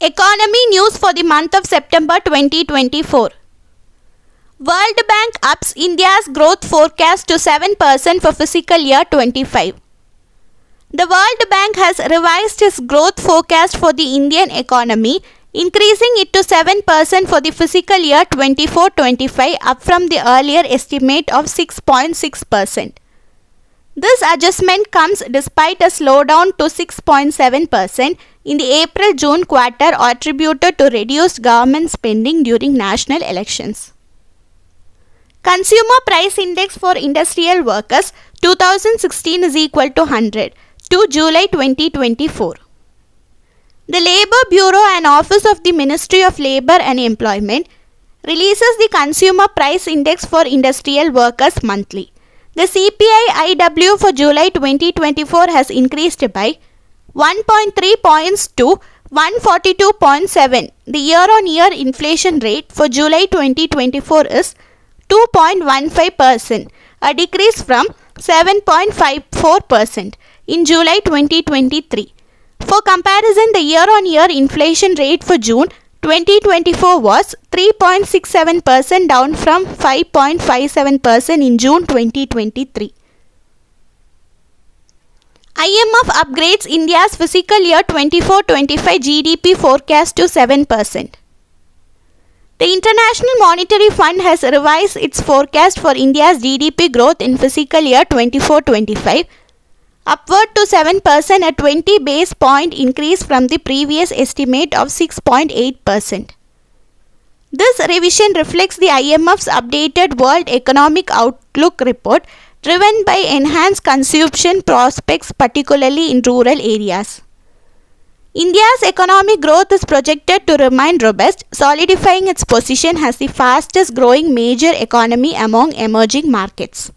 Economy news for the month of September 2024. World Bank ups India's growth forecast to 7% for fiscal year 25. The World Bank has revised its growth forecast for the Indian economy, increasing it to 7% for the fiscal year 24-25, up from the earlier estimate of 6.6%. This adjustment comes despite a slowdown to 6.7% in the April-June quarter attributed to reduced government spending during national elections. Consumer Price Index for Industrial Workers 2016 is equal to 100 to July 2024. The Labour Bureau and Office of the Ministry of Labour and Employment releases the Consumer Price Index for Industrial Workers monthly. The CPI-IW for July 2024 has increased by 1.3 points to 142.7. The year-on-year inflation rate for July 2024 is 2.15%, a decrease from 7.54% in July 2023. For comparison, the year-on-year inflation rate for June 2024 was 3.67%, down from 5.57% in June 2023. IMF upgrades India's fiscal year 24-25 GDP forecast to 7%. The International Monetary Fund has revised its forecast for India's GDP growth in fiscal year 24-25 upward to 7%, a 20 base point increase from the previous estimate of 6.8%. This revision reflects the IMF's updated World Economic Outlook report, driven by enhanced consumption prospects, particularly in rural areas. India's economic growth is projected to remain robust, solidifying its position as the fastest growing major economy among emerging markets.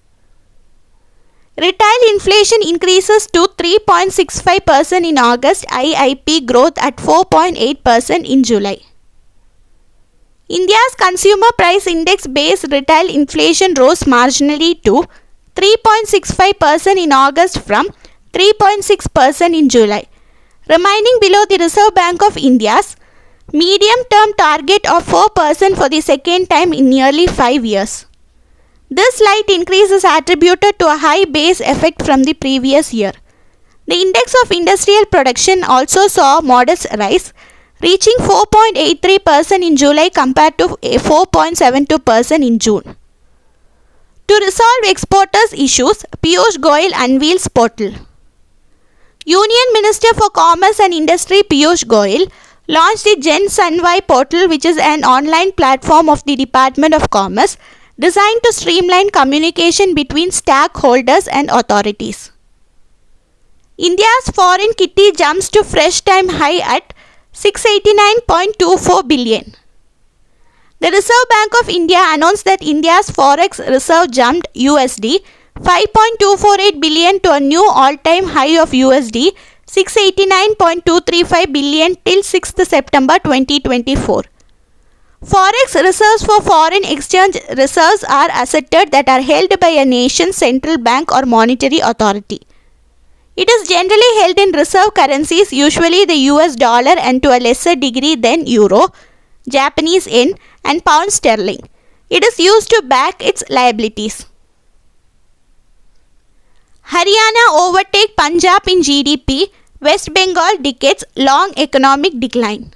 Retail inflation increases to 3.65% in August, IIP growth at 4.8% in July. India's Consumer Price Index based retail inflation rose marginally to 3.65% in August from 3.6% in July, remaining below the Reserve Bank of India's medium-term target of 4% for the second time in nearly 5 years. This slight increase is attributed to a high base effect from the previous year. The index of industrial production also saw a modest rise, reaching 4.83% in July compared to 4.72% in June. To resolve exporters' issues, Piyush Goyal unveils portal. Union Minister for Commerce and Industry Piyush Goyal launched the Jan Sanwai portal, which is an online platform of the Department of Commerce designed to streamline communication between stakeholders and authorities. India's foreign kitty jumps to fresh time high at 689.24 billion. The Reserve Bank of India announced that India's forex reserve jumped USD 5.248 billion to a new all-time high of USD 689.235 billion till 6th September 2024. Forex reserves for foreign exchange reserves are assets that are held by a nation's central bank or monetary authority. It is generally held in reserve currencies, usually the US dollar and to a lesser degree than euro, Japanese yen and pound sterling. It is used to back its liabilities. Haryana overtake Punjab in GDP, West Bengal decades-long economic decline.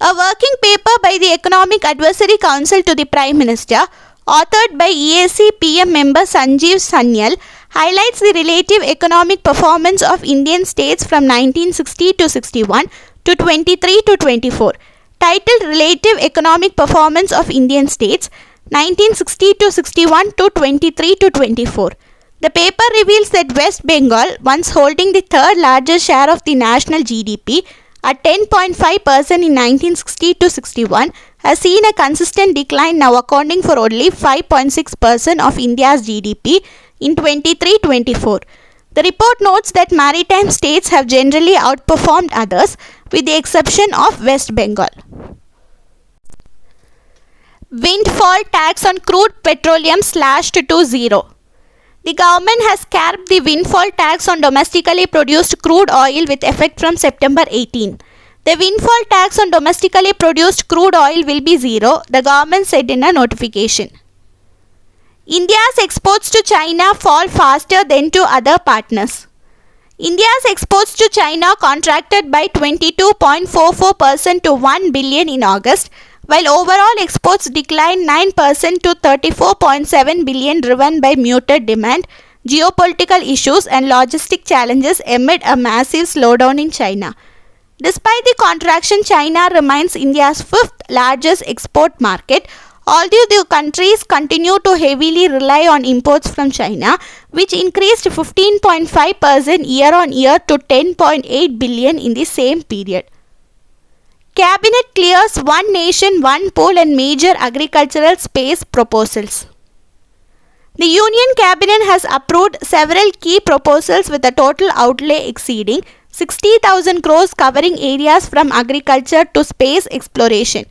A working paper by the Economic Advisory Council to the Prime Minister, authored by EAC PM member Sanjeev Sanyal, highlights the relative economic performance of Indian states from 1960 to 61 to 23 to 24, titled Relative Economic Performance of Indian States 1960 to 61 to 23 to 24. The paper reveals that West Bengal, once holding the third largest share of the national GDP at 10.5% in 1960 to 61, has seen a consistent decline, now accounting for only 5.6% of India's GDP in 23-24. The report notes that maritime states have generally outperformed others, with the exception of West Bengal. Windfall tax on crude petroleum slashed to zero. The government has capped the windfall tax on domestically produced crude oil with effect from September 18. The windfall tax on domestically produced crude oil will be zero, the government said in a notification. India's exports to China fall faster than to other partners. India's exports to China contracted by 22.44% to 1 billion in August, while overall exports declined 9% to 34.7 billion, driven by muted demand, geopolitical issues and logistic challenges amid a massive slowdown in China. Despite the contraction, China remains India's fifth largest export market, although the countries continue to heavily rely on imports from China, which increased 15.5% year-on-year to 10.8 billion in the same period. Cabinet clears One Nation, One Pool and major agricultural space proposals. The Union Cabinet has approved several key proposals with a total outlay exceeding 60,000 crores, covering areas from agriculture to space exploration.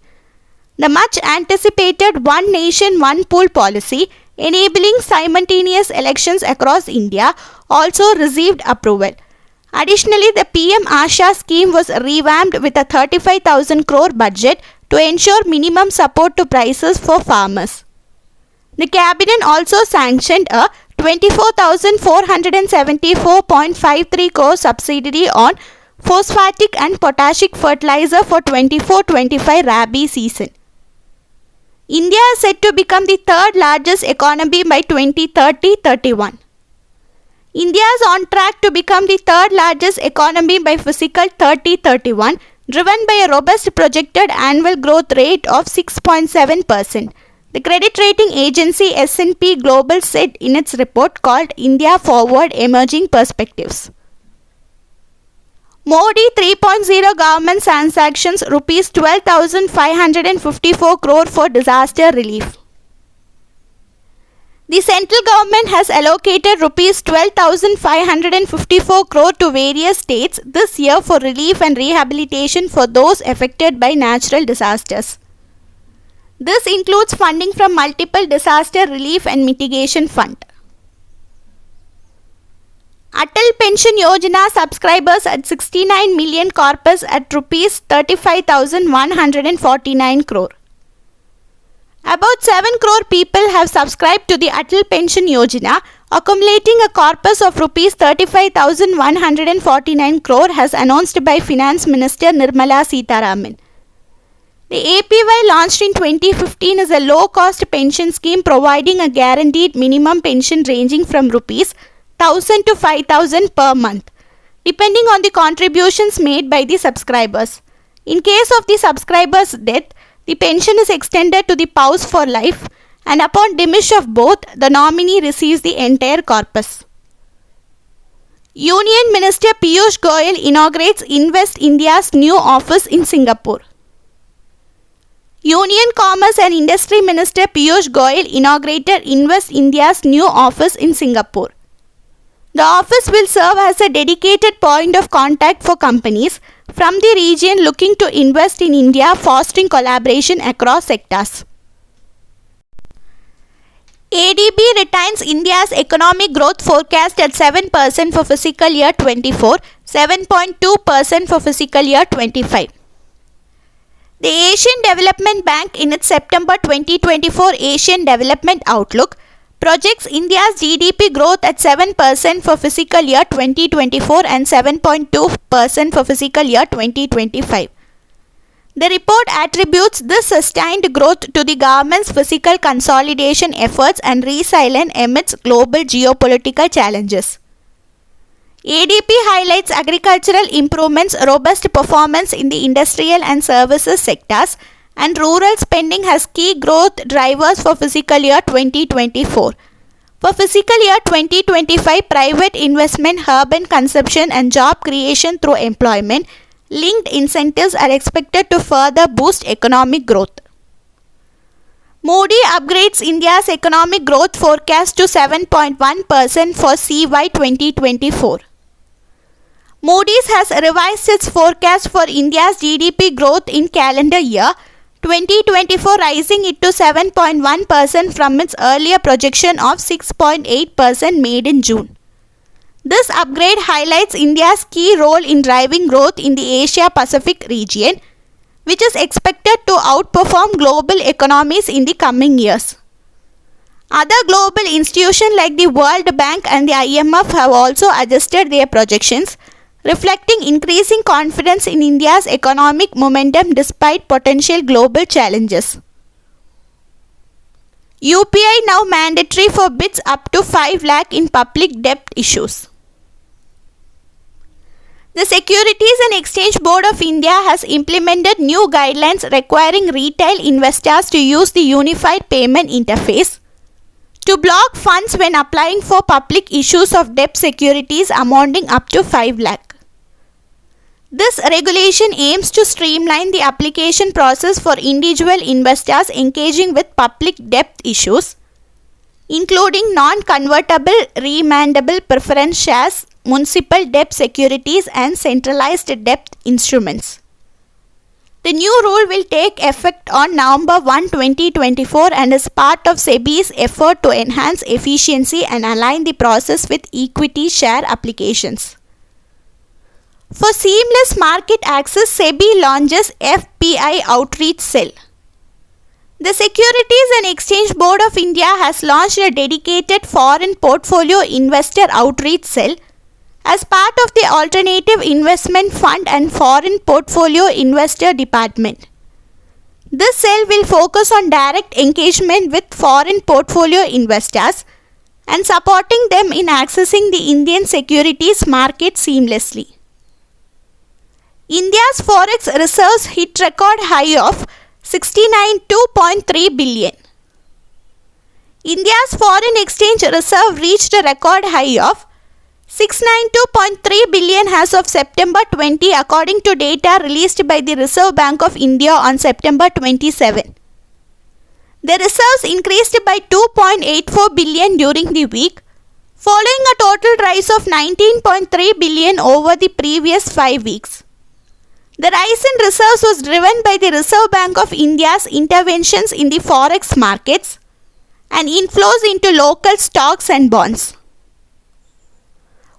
The much anticipated One Nation, One Pool policy, enabling simultaneous elections across India, also received approval. Additionally, the PM Asha scheme was revamped with a 35,000 crore budget to ensure minimum support to prices for farmers. The Cabinet also sanctioned a 24,474.53 crore subsidy on phosphatic and potassic fertilizer for 24-25 Rabi season. India is set to become the third largest economy by 2030-31. India is on track to become the third largest economy by fiscal 30-31, driven by a robust projected annual growth rate of 6.7%. The credit rating agency S&P Global said in its report called India Forward Emerging Perspectives. Modi 3.0 government sanctions rupees 12,554 crore for disaster relief. The central government has allocated rupees 12,554 crore to various states this year for relief and rehabilitation for those affected by natural disasters. This includes funding from multiple disaster relief and mitigation fund. Atal Pension Yojana subscribers at 69 million corpus at rupees 35,149 crore. About 7 crore people have subscribed to the Atal Pension Yojana, accumulating a corpus of rupees 35,149 crore, has announced by Finance Minister Nirmala Sitharaman. The APY, launched in 2015, is a low-cost pension scheme providing a guaranteed minimum pension ranging from rupees 1,000 to 5,000 per month, depending on the contributions made by the subscribers. In case of the subscriber's death, the pension is extended to the spouse for life, and upon demise of both, the nominee receives the entire corpus. Union Minister Piyush Goyal inaugurates Invest India's new office in Singapore. Union Commerce and Industry Minister Piyush Goyal inaugurated Invest India's new office in Singapore. The office will serve as a dedicated point of contact for companies from the region looking to invest in India, fostering collaboration across sectors. ADB retains India's economic growth forecast at 7% for fiscal year 24, 7.2% for fiscal year 25. The Asian Development Bank, in its September 2024 Asian Development Outlook, projects India's GDP growth at 7% for fiscal year 2024 and 7.2% for fiscal year 2025. The report attributes this sustained growth to the government's fiscal consolidation efforts and resilience amidst global geopolitical challenges. ADP highlights agricultural improvements, robust performance in the industrial and services sectors, and rural spending as key growth drivers for fiscal year 2024. For fiscal year 2025, private investment, urban consumption, and job creation through employment linked incentives are expected to further boost economic growth. Modi upgrades India's economic growth forecast to 7.1% for CY 2024. Moody's has revised its forecast for India's GDP growth in calendar year 2024, rising it to 7.1% from its earlier projection of 6.8% made in June. This upgrade highlights India's key role in driving growth in the Asia-Pacific region, which is expected to outperform global economies in the coming years. Other global institutions like the World Bank and the IMF have also adjusted their projections, reflecting increasing confidence in India's economic momentum despite potential global challenges. UPI now mandatory for bids up to 5 lakh in public debt issues. The Securities and Exchange Board of India has implemented new guidelines requiring retail investors to use the Unified Payment Interface to block funds when applying for public issues of debt securities amounting up to 5 lakh. This regulation aims to streamline the application process for individual investors engaging with public debt issues, including non-convertible redeemable preference shares, municipal debt securities and centralized debt instruments. The new rule will take effect on November 1, 2024 and is part of SEBI's effort to enhance efficiency and align the process with equity share applications. For seamless market access, SEBI launches FPI Outreach Cell. The Securities and Exchange Board of India has launched a dedicated Foreign Portfolio Investor Outreach Cell as part of the Alternative Investment Fund and Foreign Portfolio Investor Department. This cell will focus on direct engagement with foreign portfolio investors and supporting them in accessing the Indian securities market seamlessly. India's forex reserves hit record high of 69.2 billion. India's foreign exchange reserve reached a record high of 692.3 billion as of September 20 according to data released by the Reserve Bank of India on September 27. The reserves increased by 2.84 billion during the week, following a total rise of 19.3 billion over the previous 5 weeks. The rise in reserves was driven by the Reserve Bank of India's interventions in the forex markets and inflows into local stocks and bonds.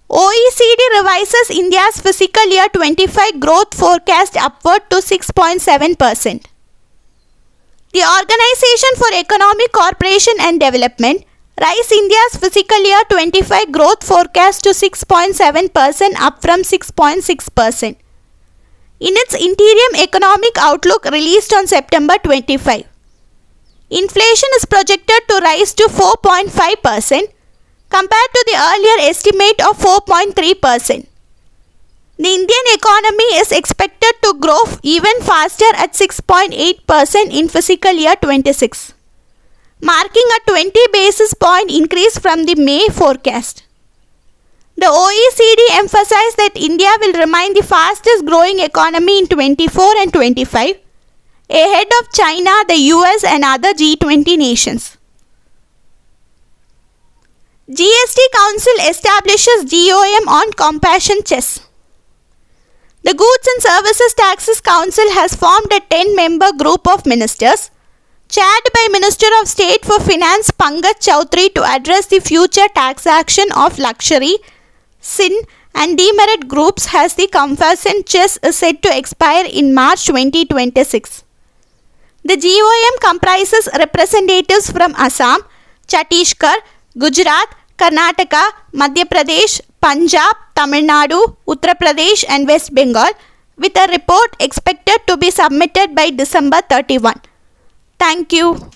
OECD revises India's fiscal year 25 growth forecast upward to 6.7%. The Organization for Economic Cooperation and Development raised India's fiscal year 25 growth forecast to 6.7% up from 6.6%. In its interim economic outlook released on September 25, inflation is projected to rise to 4.5%. compared to the earlier estimate of 4.3%. The Indian economy is expected to grow even faster at 6.8% in fiscal year 26, marking a 20 basis point increase from the May forecast. The OECD emphasized that India will remain the fastest growing economy in 24 and 25, ahead of China, the US and other G20 nations. GST Council establishes GOM on compassion checks. The Goods and Services Taxes Council has formed a 10-member group of ministers, chaired by Minister of State for Finance Pankaj Chaudhary, to address the future tax action of luxury, sin and demerit groups as the compassion checks is set to expire in March 2026. The GOM comprises representatives from Assam, Chhattisgarh, Gujarat, Karnataka, Madhya Pradesh, Punjab, Tamil Nadu, Uttar Pradesh and West Bengal, with a report expected to be submitted by December 31. Thank you.